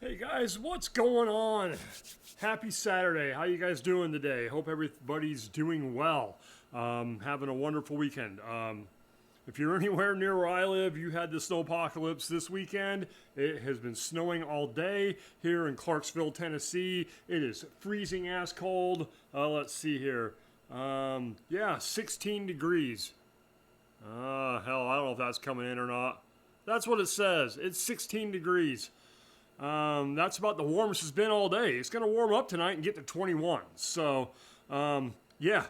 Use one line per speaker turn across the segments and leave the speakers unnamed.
Hey guys, what's going on? Happy Saturday. How you guys doing today? Hope everybody's doing well. Having a wonderful weekend. If you're anywhere near where I live, you had the snow apocalypse this weekend. It has been snowing all day here in Clarksville, Tennessee. It is freezing ass cold. Let's see here. Yeah, 16 degrees. Hell, I don't know if that's coming in or not. That's what it says. It's 16 degrees. That's about the warmest it's been all day. It's going to warm up tonight and get to 21. So, yeah.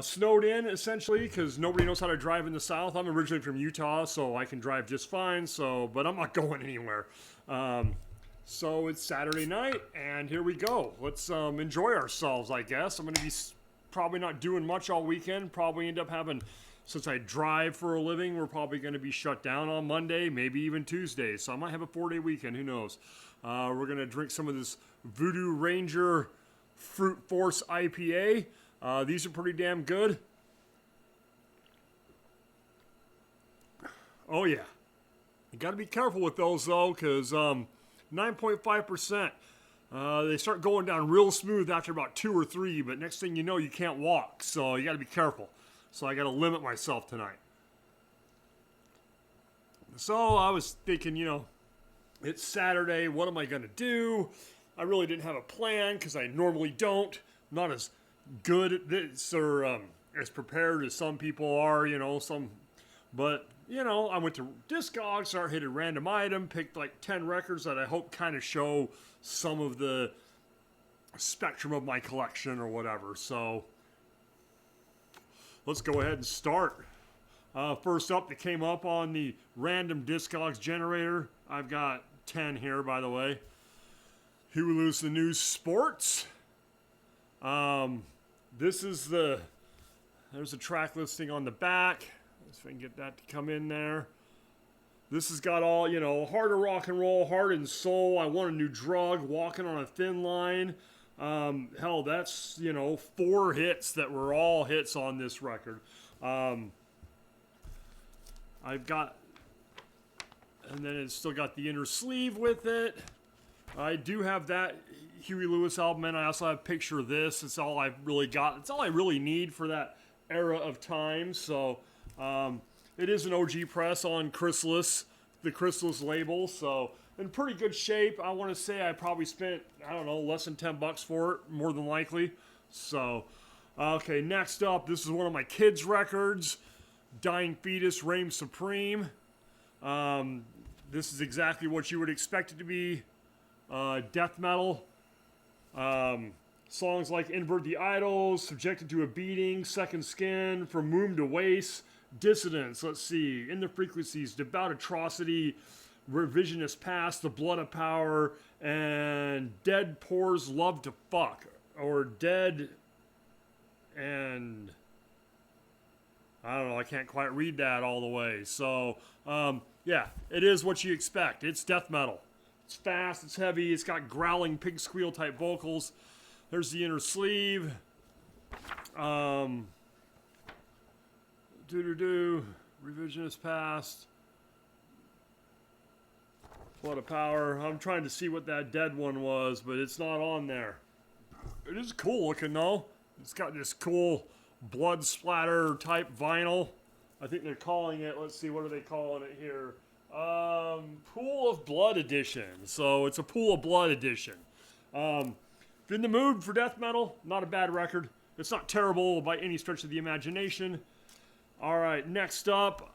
Snowed in, essentially, because nobody knows how to drive in the South. I'm originally from Utah, so I can drive just fine, but I'm not going anywhere. So it's Saturday night, and here we go. Let's enjoy ourselves, I guess. I'm going to be probably not doing much all weekend. Probably end up having... Since I drive for a living, we're probably going to be shut down on Monday, maybe even Tuesday. So I might have a 4-day weekend. Who knows? We're going to drink some of this Voodoo Ranger Fruit Force IPA. These are pretty damn good. Oh, yeah. You got to be careful with those, though, because 9.5%. They start going down real smooth after about 2 or 3, but next thing you know, you can't walk. So you got to be careful. So I got to limit myself tonight. So I was thinking, it's Saturday. What am I going to do? I really didn't have a plan because I normally don't. I'm not as good at this or as prepared as some people are, But, I went to Discogs, started hitting random item, picked like 10 records that I hope kind of show some of the spectrum of my collection or whatever. So... let's go ahead and start. First up, that came up on the random Discogs generator. I've got 10 here, by the way. Huey Lewis, the News Sports. This is there's a track listing on the back. Let's see if I can get that to come in there. This has got all, Heart of Rock and Roll, Heart and Soul, I Want a New Drug, Walking on a Thin Line. Hell, that's, 4 hits that were all hits on this record. I've got, and then it's still got the inner sleeve with it. I do have that Huey Lewis album, and I also have a picture of this. It's all I've really got. It's all I really need for that era of time. So, it is an OG press on Chrysalis, the Chrysalis label. So, in pretty good shape. I want to say I probably spent, less than $10 for it, more than likely. So, okay, next up, this is one of my kids' records, Dying Fetus, Reign Supreme. This is exactly what you would expect it to be. Death metal. Songs like Invert the Idols, Subjected to a Beating, Second Skin, From Womb to Waste, Dissidence, let's see, In the Frequencies, Devout Atrocity, Revisionist Past, The Blood of Power, and Dead Pours Love to Fuck, or Dead and... I don't know, I can't quite read that all the way. So, yeah, it is what you expect. It's death metal. It's fast, it's heavy, it's got growling pig squeal type vocals. There's the inner sleeve. Revisionist Past. Blood of Power. I'm trying to see what that dead one was, but it's not on there. It is cool looking though. It's got this cool blood splatter type vinyl. I think they're calling it, let's see, what are they calling it here? Pool of Blood edition. So it's a Pool of Blood edition. If you're in the mood for death metal, not a bad record. It's not terrible by any stretch of the imagination. All right, next up,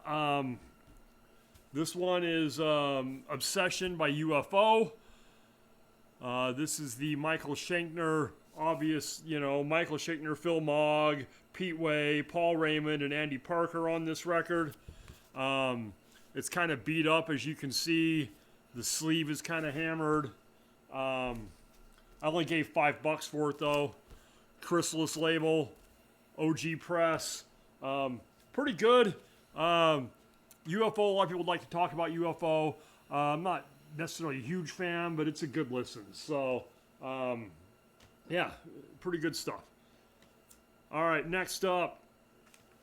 this one is Obsession by UFO. This is the Michael Shankner, obvious, Michael Shankner, Phil Mogg, Pete Way, Paul Raymond, and Andy Parker on this record. It's kind of beat up, as you can see. The sleeve is kind of hammered. I only gave $5 for it, though. Chrysalis label, OG press. Pretty good. UFO, a lot of people would like to talk about UFO. I'm not necessarily a huge fan, but it's a good listen. So, yeah, pretty good stuff. All right, next up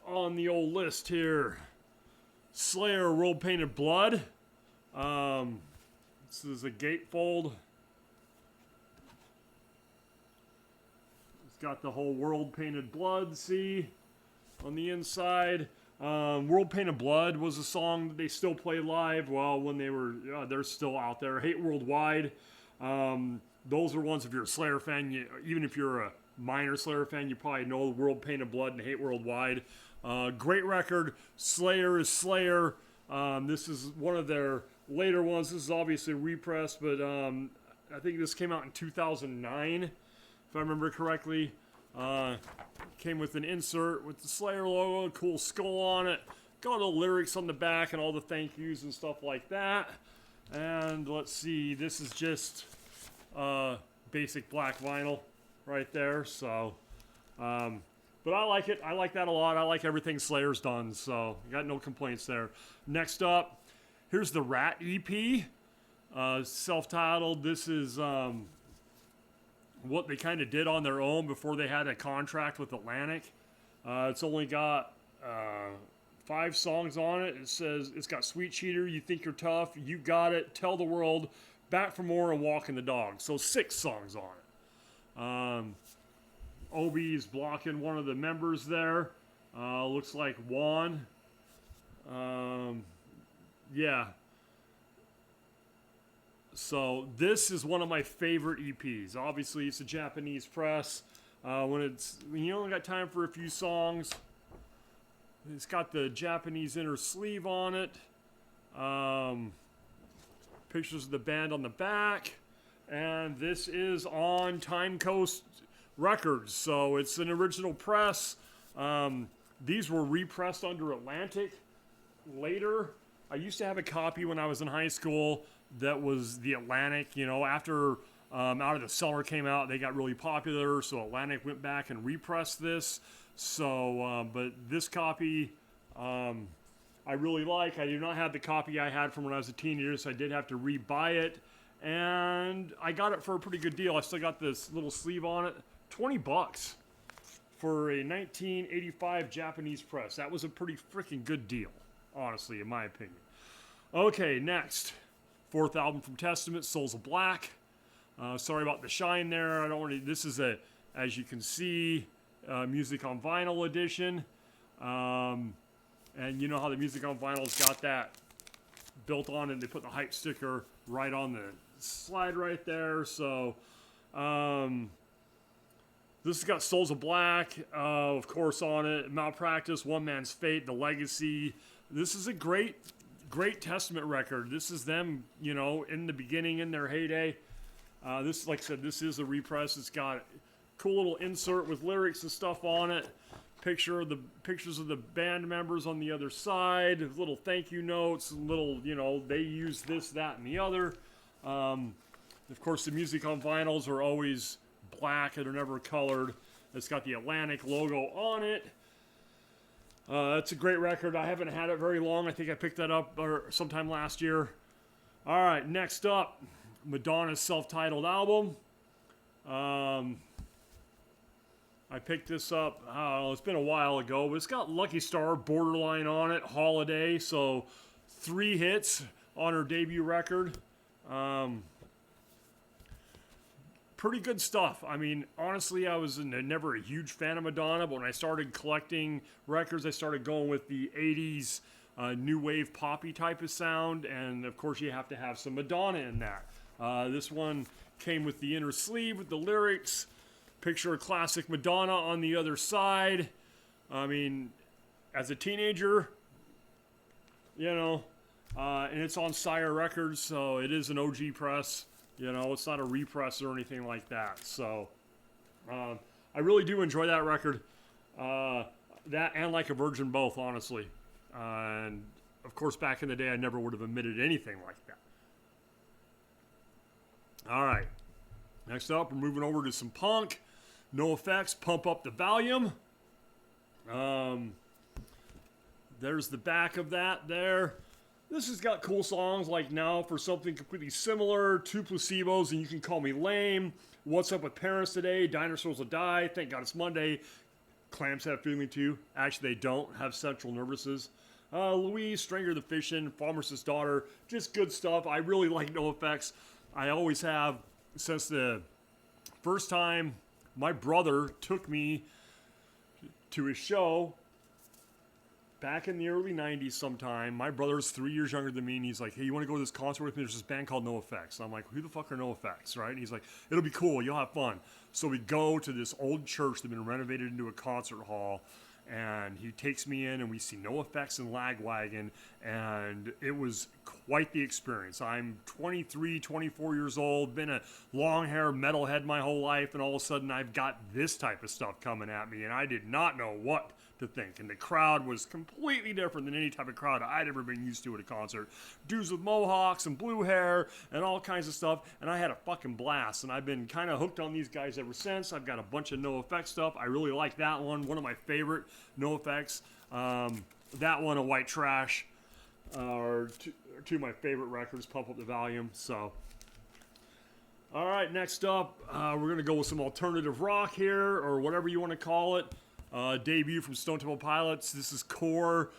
on the old list here, Slayer, World Painted Blood. This is a gatefold. It's got the whole World Painted Blood, see, on the inside. World Painted Blood was a song that they still play live. Well, when they're still out there. Hate Worldwide. Those are ones, if you're a Slayer fan, even if you're a minor Slayer fan, you probably know World Painted Blood and Hate Worldwide. Great record. Slayer is Slayer. This is one of their later ones. This is obviously repressed, but I think this came out in 2009, if I remember correctly. Came with an insert with the Slayer logo, cool skull on it. Got all the lyrics on the back and all the thank yous and stuff like that. And let's see, this is just basic black vinyl right there. So, but I like it. I like that a lot. I like everything Slayer's done. So, got no complaints there. Next up, here's the Rat EP, self-titled. This is what they kind of did on their own before they had a contract with Atlantic. It's only got 5 songs on it. It says it's got Sweet Cheater, You Think You're Tough, You Got It, Tell the World, Back for More, and Walking the Dog. So 6 songs on it. Obi's blocking one of the members there. Looks like Juan. Yeah. So this is one of my favorite EPs. Obviously, it's a Japanese press. When you only got time for a few songs, it's got the Japanese inner sleeve on it. Pictures of the band on the back. And this is on Time Coast Records. So it's an original press. These were repressed under Atlantic later. I used to have a copy when I was in high school that was the Atlantic. You know, after Out of the Cellar came out, they got really popular, so Atlantic went back and repressed this. So, but this copy I really like. I do not have the copy I had from when I was a teenager, so I did have to re-buy it. And I got it for a pretty good deal. I still got this little sleeve on it. $20 for a 1985 Japanese press. That was a pretty freaking good deal, honestly, in my opinion. Okay, next. 4th album from Testament, Souls of Black. Sorry about the shine there. I don't want to. This is a, as you can see, music on vinyl edition. And you know how the music on vinyl's got that built on it. They put the hype sticker right on the slide right there. So this has got Souls of Black, of course, on it. Malpractice, One Man's Fate, The Legacy. This is a great Testament record. This is them, you know, in the beginning, in their heyday. This, like I said, this is a repress. It's got a cool little insert with lyrics and stuff on it. Pictures of the band members on the other side. Little thank you notes. Little, you know, they use this, that, and the other. Of course, the music on vinyls are always black. They're never colored. It's got the Atlantic logo on it. It's a great record. I haven't had it very long. I think I picked that up sometime last year. All right, next up, Madonna's self-titled album. I picked this up, it's been a while ago, but it's got Lucky Star, Borderline on it, Holiday, so 3 hits on her debut record. Pretty good stuff. I mean, honestly, I was never a huge fan of Madonna, but when I started collecting records, I started going with the 80s new wave poppy type of sound, and of course you have to have some Madonna in that. This one came with the inner sleeve with the lyrics, picture of classic Madonna on the other side. I mean, as a teenager, you know, and it's on Sire Records, so it is an OG press. You know, it's not a repress or anything like that. So, I really do enjoy that record. That and Like a Virgin both, honestly. And, of course, back in the day, I never would have admitted anything like that. All right. Next up, we're moving over to some punk. No Effects, Pump Up the Volume. There's the back of that there. This has got cool songs like Now for Something Completely Similar, Two Placebos, and You Can Call Me Lame, What's Up with Parents Today, Dinosaurs Will Die, Thank God It's Monday, Clamps Have Feeling Too. Actually, they don't have central nervouses. Louise, Stringer the Fishin', Pharmacist's Daughter, just good stuff. I really like NoFX. I always have since the first time my brother took me to his show back in the early 90s sometime. My brother's 3 years younger than me, and he's like, hey, you want to go to this concert with me? There's this band called NoFX. And I'm like, who the fuck are NoFX, right? And he's like, it'll be cool. You'll have fun. So we go to this old church that's been renovated into a concert hall, and he takes me in, and we see NoFX and Lagwagon, and it was quite the experience. I'm 23, 24 years old, been a long-hair metalhead my whole life, and all of a sudden I've got this type of stuff coming at me, and I did not know what to think. And the crowd was completely different than any type of crowd I'd ever been used to at a concert. Dudes with mohawks and blue hair and all kinds of stuff, and I had a fucking blast, and I've been kind of hooked on these guys ever since. I've got a bunch of NoFX stuff. I really like that one of my favorite NoFX. That one, A White Trash, are two of my favorite records. Pump Up the Volume. So all right, next up, we're gonna go with some alternative rock here, or whatever you want to call it. Debut from Stone Temple Pilots. This is Core.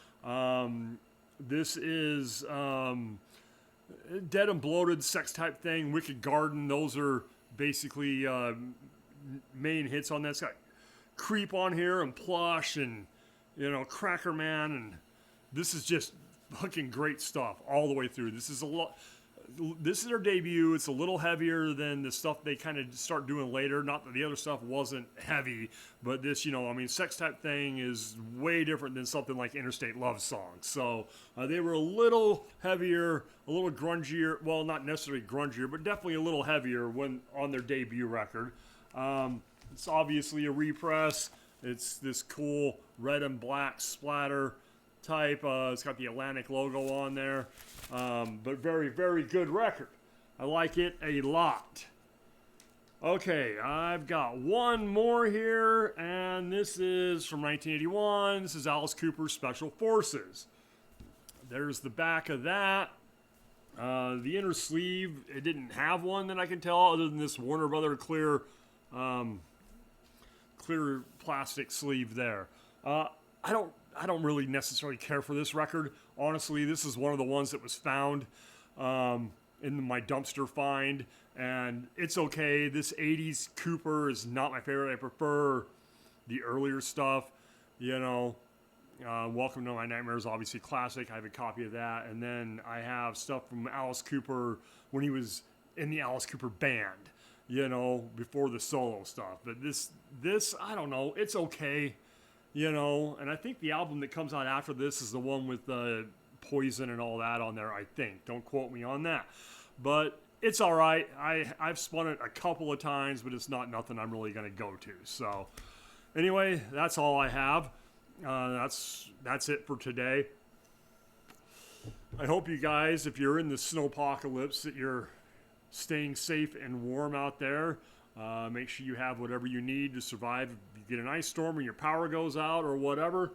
This is Dead and Bloated, Sex Type Thing, Wicked Garden. Those are basically main hits on that. It's got Creep on here and Plush and, Cracker Man. And this is just fucking great stuff all the way through. This is their debut. It's a little heavier than the stuff they kind of start doing later. Not that the other stuff wasn't heavy, but this, Sex Type Thing is way different than something like Interstate Love Song. So they were a little heavier, a little grungier. Well, not necessarily grungier, but definitely a little heavier when on their debut record. It's obviously a repress. It's this cool red and black splatter type. It's got the Atlantic logo on there. But very, very good record. I like it a lot. Okay, I've got one more here, and this is from 1981. This is Alice Cooper's Special Forces. There's the back of that. The inner sleeve, it didn't have one that I can tell, other than this Warner Brother clear plastic sleeve there. I don't really necessarily care for this record. Honestly, this is one of the ones that was found in my dumpster find, and it's okay. This 80s Cooper is not my favorite. I prefer the earlier stuff, Welcome to My Nightmare is obviously classic. I have a copy of that. And then I have stuff from Alice Cooper when he was in the Alice Cooper band, before the solo stuff. But this, I don't know. It's okay. And I think the album that comes out after this is the one with Poison and all that on there, I think. Don't quote me on that. But it's all right. I've spun it a couple of times, but it's not nothing I'm really going to go to. So anyway, that's all I have. That's it for today. I hope you guys, if you're in the snowpocalypse, that you're staying safe and warm out there. Make sure you have whatever you need to survive if you get an ice storm or your power goes out or whatever.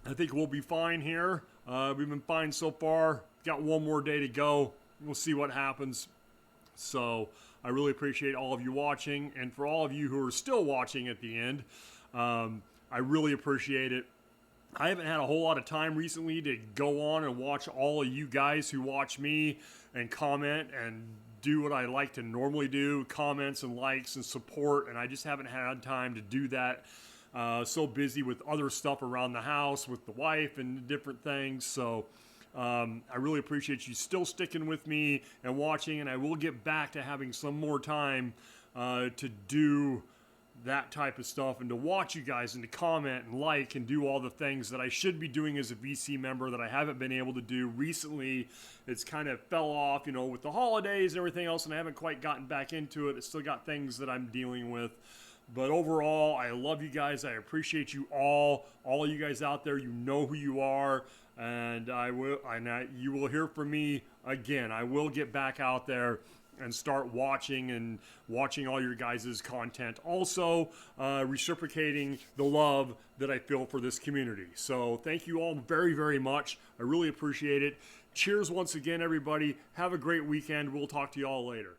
I think we'll be fine here. We've been fine so far. Got one more day to go. We'll see what happens. So I really appreciate all of you watching. And for all of you who are still watching at the end, I really appreciate it. I haven't had a whole lot of time recently to go on and watch all of you guys who watch me and comment and do what I like to normally do, comments and likes and support, and I just haven't had time to do that. So busy with other stuff around the house with the wife and different things. So I really appreciate you still sticking with me and watching, and I will get back to having some more time to do that type of stuff and to watch you guys and to comment and like and do all the things that I should be doing as a VC member that I haven't been able to do recently. It's kind of fell off, with the holidays and everything else, and I haven't quite gotten back into it. It's still got things that I'm dealing with. But overall, I love you guys. I appreciate you all of you guys out there. You know who you are, and you will hear from me again. I will get back out there and start watching all your guys' content. Also, reciprocating the love that I feel for this community. So thank you all very, very much. I really appreciate it. Cheers once again, everybody. Have a great weekend. We'll talk to you all later.